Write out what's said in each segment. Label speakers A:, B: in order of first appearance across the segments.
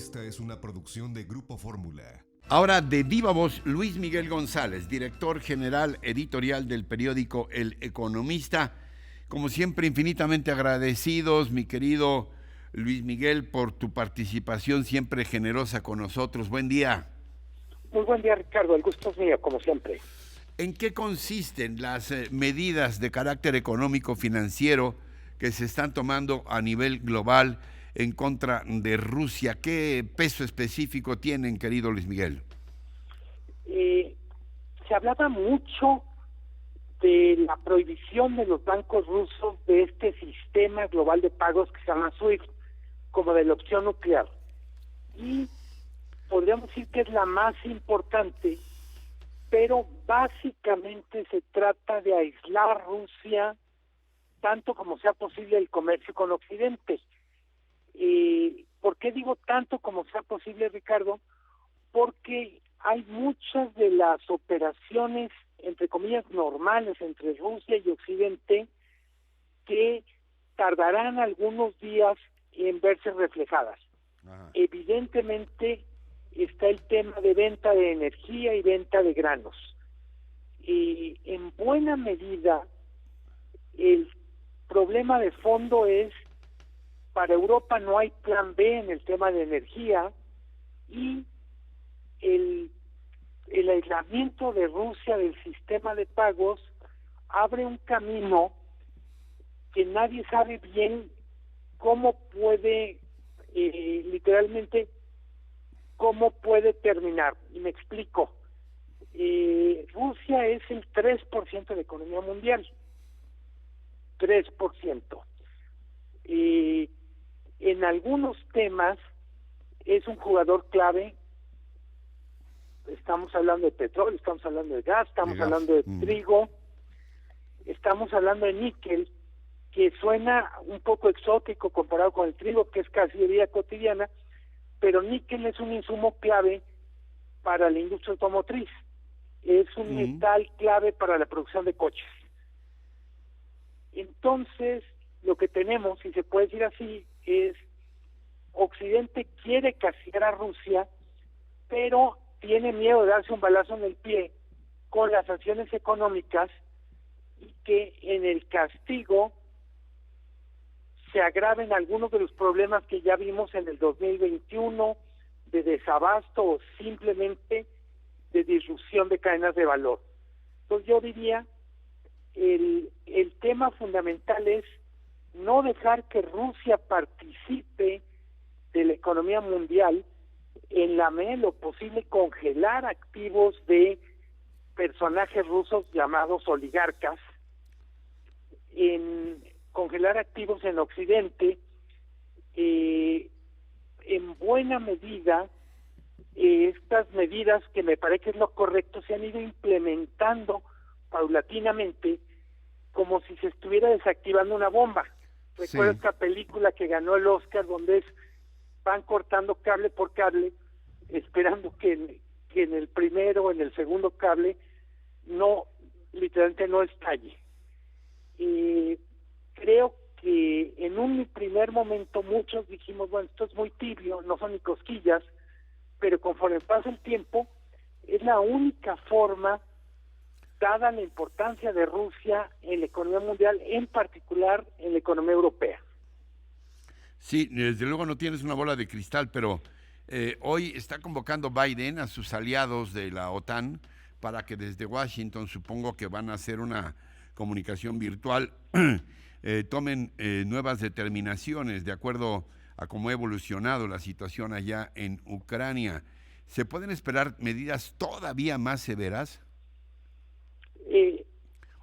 A: Esta es una producción de Grupo Fórmula.
B: Ahora de viva voz, Luis Miguel González, director general editorial del periódico El Economista. Como siempre, infinitamente agradecidos, mi querido Luis Miguel, por tu participación siempre generosa con nosotros. Buen día.
C: Muy buen día, Ricardo. El gusto es mío, como siempre.
B: ¿En qué consisten las medidas de carácter económico-financiero que se están tomando a nivel global en contra de Rusia? ¿Qué peso específico tienen, querido Luis Miguel?
C: Se hablaba mucho de la prohibición de los bancos rusos de este sistema global de pagos que se llama SWIFT, como de la opción nuclear. Y podríamos decir que es la más importante, pero básicamente se trata de aislar a Rusia tanto como sea posible el comercio con Occidente. ¿Por qué digo tanto como sea posible, Ricardo? Porque hay muchas de las operaciones, entre comillas, normales entre Rusia y Occidente que tardarán algunos días en verse reflejadas. Ajá. Evidentemente está el tema de venta de energía y venta de granos. En buena medida, el problema de fondo es: para Europa no hay plan B en el tema de energía, y el aislamiento de Rusia del sistema de pagos abre un camino que nadie sabe bien cómo puede, literalmente, cómo puede terminar. Y me explico. Rusia es el 3% de la economía mundial. 3%. En algunos temas es un jugador clave. Estamos hablando de petróleo, estamos hablando de gas, estamos hablando de trigo, estamos hablando de níquel, que suena un poco exótico comparado con el trigo, que es casi de vida cotidiana, pero níquel es un insumo clave para la industria automotriz, es un metal clave para la producción de coches. Entonces, lo que tenemos, si se puede decir así, es: Occidente quiere castigar a Rusia, pero tiene miedo de darse un balazo en el pie con las sanciones económicas, y que en el castigo se agraven algunos de los problemas que ya vimos en el 2021 de desabasto o simplemente de disrupción de cadenas de valor. Entonces yo diría, el tema fundamental es no dejar que Rusia participe de la economía mundial, en la medida de lo posible congelar activos de personajes rusos llamados oligarcas, congelar activos en Occidente. En buena medida, estas medidas, que me parece que es lo correcto, se han ido implementando paulatinamente, como si se estuviera desactivando una bomba. Recuerdo esta película que ganó el Oscar, donde van cortando cable por cable, esperando que en el primero o en el segundo cable literalmente no estalle. Creo que en un primer momento muchos dijimos, bueno, esto es muy tibio, no son ni cosquillas, pero conforme pasa el tiempo, es la única forma, dada la importancia de Rusia en la economía mundial, en particular en la economía europea.
B: Sí, desde luego no tienes una bola de cristal, pero hoy está convocando Biden a sus aliados de la OTAN para que desde Washington, supongo que van a hacer una comunicación virtual, tomen nuevas determinaciones de acuerdo a cómo ha evolucionado la situación allá en Ucrania. ¿Se pueden esperar medidas todavía más severas?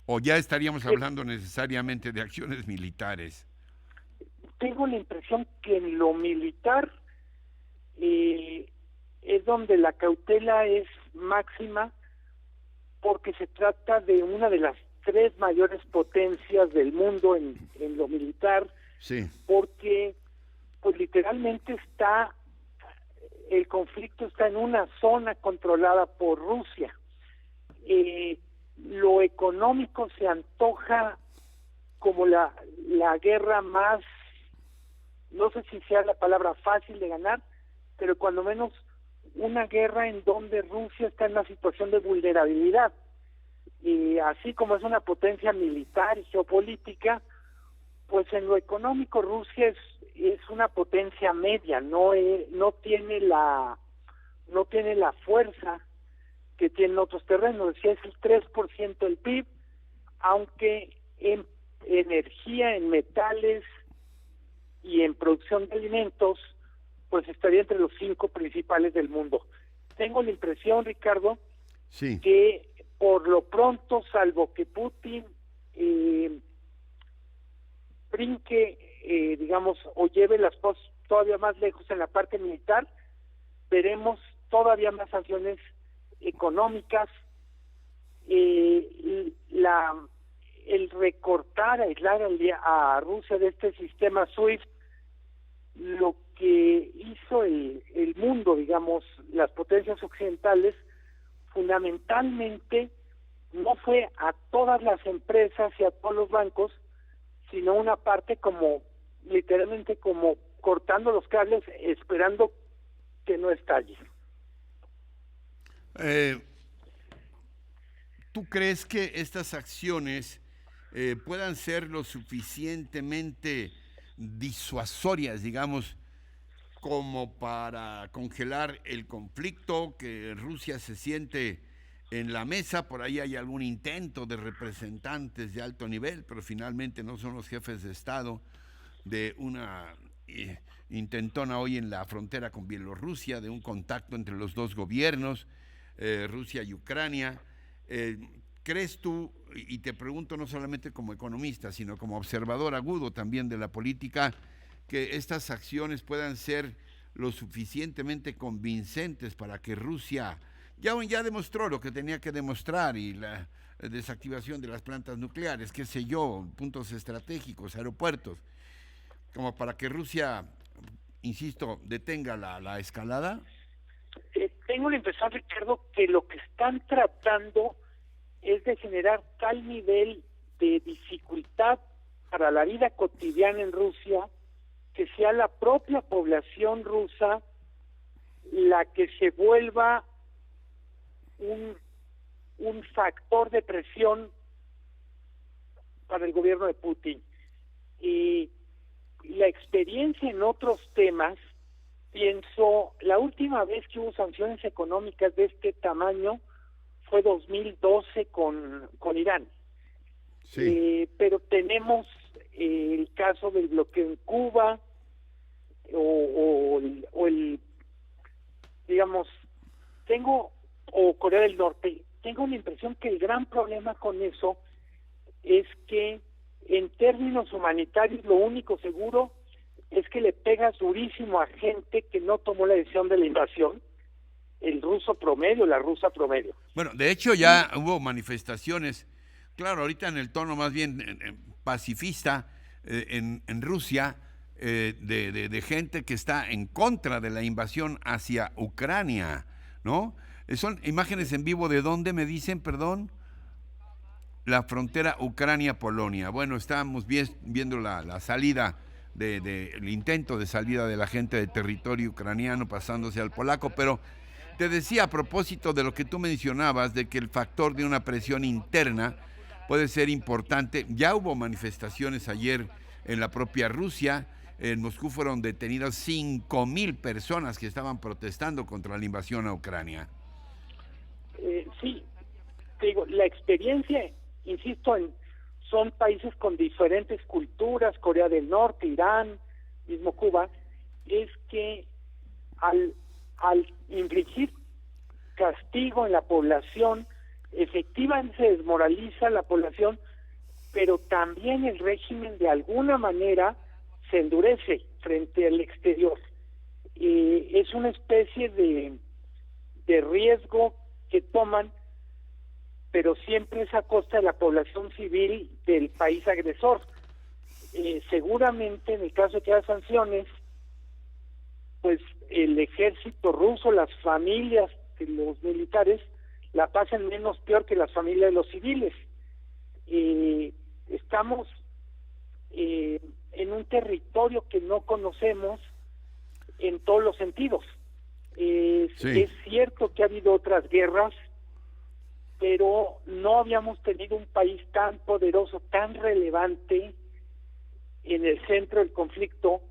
B: ¿O ya estaríamos hablando necesariamente de acciones militares?
C: Tengo la impresión que en lo militar es donde la cautela es máxima, porque se trata de una de las 3 mayores potencias del mundo en lo militar.
B: Sí.
C: Porque pues literalmente el conflicto está en una zona controlada por Rusia. Lo económico se antoja como la guerra más, no sé si sea la palabra fácil de ganar, pero cuando menos una guerra en donde Rusia está en una situación de vulnerabilidad. Y así como es una potencia militar y geopolítica, pues en lo económico Rusia es una potencia media, no tiene la fuerza que tienen otros terrenos. Decía, es el 3% del PIB, aunque en energía, en metales y en producción de alimentos, pues estaría entre los 5 principales del mundo. Tengo la impresión, Ricardo,
B: Sí.
C: que por lo pronto, salvo que Putin brinque, digamos, o lleve las cosas todavía más lejos en la parte militar, veremos todavía más sanciones económicas, el recortar, aislar a Rusia de este sistema SWIFT, lo que hizo el mundo, digamos, las potencias occidentales, fundamentalmente no fue a todas las empresas y a todos los bancos, sino una parte como, literalmente como cortando los cables, esperando que no estalle.
B: ¿Tú crees que estas acciones puedan ser lo suficientemente disuasorias, digamos, como para congelar el conflicto, que Rusia se siente en la mesa? Por ahí hay algún intento de representantes de alto nivel, pero finalmente no son los jefes de Estado, de una intentona hoy en la frontera con Bielorrusia, de un contacto entre los dos gobiernos, Rusia y Ucrania. ¿Crees tú, y te pregunto no solamente como economista, sino como observador agudo también de la política, que estas acciones puedan ser lo suficientemente convincentes para que Rusia ya demostró lo que tenía que demostrar, y la desactivación de las plantas nucleares, qué sé yo, puntos estratégicos, aeropuertos, como para que Rusia, insisto, detenga la escalada?
C: Tengo la impresión, Ricardo, que lo que están tratando es de generar tal nivel de dificultad para la vida cotidiana en Rusia, que sea la propia población rusa la que se vuelva un factor de presión para el gobierno de Putin. Y la experiencia en otros temas, pienso, la última vez que hubo sanciones económicas de este tamaño fue 2012 con Irán.
B: Sí.
C: Pero tenemos el caso del bloqueo en Cuba, o el digamos, o Corea del Norte. Tengo la impresión que el gran problema con eso es que en términos humanitarios lo único seguro es que le pegas durísimo a gente que no tomó la decisión de la invasión, el ruso promedio, la rusa promedio.
B: Bueno, de hecho ya hubo manifestaciones, claro, ahorita en el tono más bien pacifista en Rusia, de gente que está en contra de la invasión hacia Ucrania, ¿no? Son imágenes en vivo de dónde, me dicen, perdón, la frontera Ucrania-Polonia. Bueno, estábamos viendo la salida, el intento de salida de la gente del territorio ucraniano pasándose al polaco, pero te decía a propósito de lo que tú mencionabas, de que el factor de una presión interna puede ser importante. Ya hubo manifestaciones ayer en la propia Rusia. En Moscú fueron detenidas 5,000 personas que estaban protestando contra la invasión a Ucrania.
C: Sí, te digo, la experiencia, insisto, son países con diferentes culturas, Corea del Norte, Irán, mismo Cuba, es que al infligir castigo en la población, efectivamente se desmoraliza la población, pero también el régimen de alguna manera se endurece frente al exterior. Es una especie de riesgo que toman, pero siempre es a costa de la población civil del país agresor. Seguramente en el caso de que haya sanciones, pues el ejército ruso, las familias de los militares la pasan menos peor que las familias de los civiles. Estamos en un territorio que no conocemos en todos los sentidos.
B: Sí.
C: Es cierto que ha habido otras guerras, pero no habíamos tenido un país tan poderoso, tan relevante en el centro del conflicto,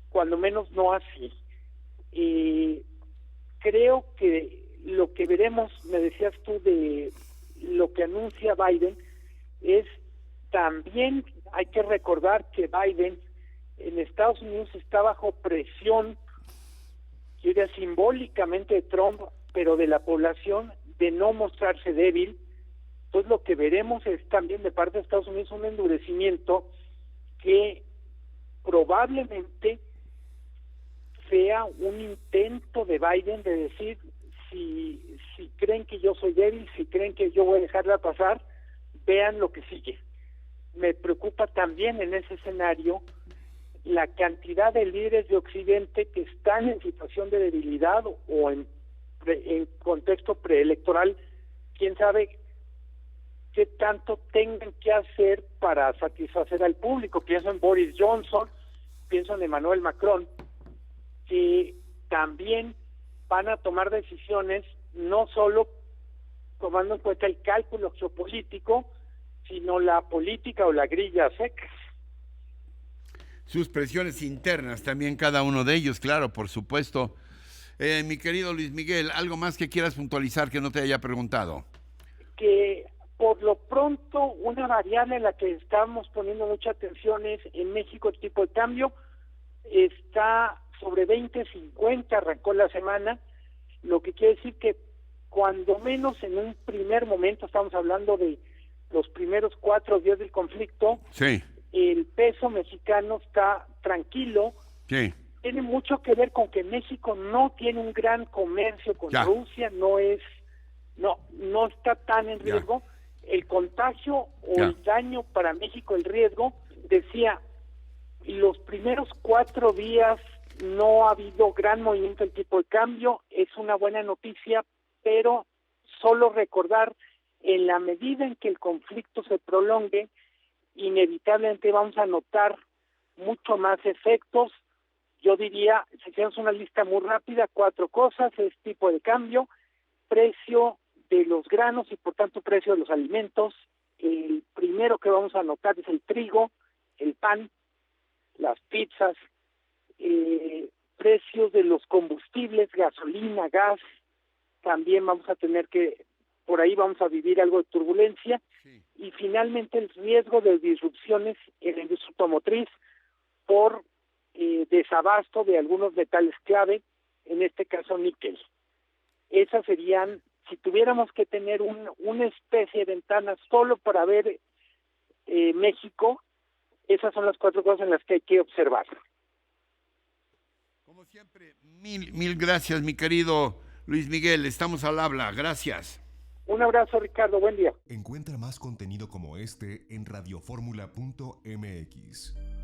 C: cuando menos no así. Creo que lo que veremos, me decías tú, de lo que anuncia Biden, es también, hay que recordar que Biden en Estados Unidos está bajo presión, yo diría simbólicamente de Trump, pero de la población, de no mostrarse débil. Entonces lo que veremos es también de parte de Estados Unidos un endurecimiento que probablemente sea un intento de Biden de decir, si creen que yo soy débil, si creen que yo voy a dejarla pasar, vean lo que sigue. Me preocupa también en ese escenario la cantidad de líderes de Occidente que están en situación de debilidad o en contexto preelectoral, quién sabe qué tanto tengan que hacer para satisfacer al público. Pienso en Boris Johnson, pienso en Emmanuel Macron, que también van a tomar decisiones no solo tomando en cuenta el cálculo geopolítico, sino la política o la grilla seca.
B: Sus presiones internas también cada uno de ellos, claro, por supuesto. Mi querido Luis Miguel, ¿algo más que quieras puntualizar que no te haya preguntado?
C: Que por lo pronto una variable en la que estamos poniendo mucha atención es en México el tipo de cambio está sobre 20.50, arrancó la semana, lo que quiere decir que cuando menos en un primer momento, estamos hablando de los primeros 4 días del conflicto,
B: Sí.
C: El peso mexicano está tranquilo.
B: Sí.
C: Tiene mucho que ver con que México no tiene un gran comercio con Rusia, no está tan en riesgo. El contagio o el daño para México, el riesgo, decía, los primeros 4 días no ha habido gran movimiento del tipo de cambio, es una buena noticia, pero solo recordar, en la medida en que el conflicto se prolongue, inevitablemente vamos a notar mucho más efectos. Yo diría, si hacemos una lista muy rápida, 4 cosas: es tipo de cambio, precio de los granos y por tanto precio de los alimentos. El primero que vamos a notar es el trigo, el pan, las pizzas, precios de los combustibles, gasolina, gas. También vamos a tener que, por ahí vamos a vivir algo de turbulencia. Sí. Y finalmente el riesgo de disrupciones en la industria automotriz por desabasto de algunos metales clave, en este caso níquel. Esas serían, si tuviéramos que tener una especie de ventana solo para ver México, esas son las 4 cosas en las que hay que observar.
B: Como siempre, mil gracias, mi querido Luis Miguel. Estamos al habla. Gracias.
C: Un abrazo, Ricardo. Buen día.
A: Encuentra más contenido como este en radioformula.mx.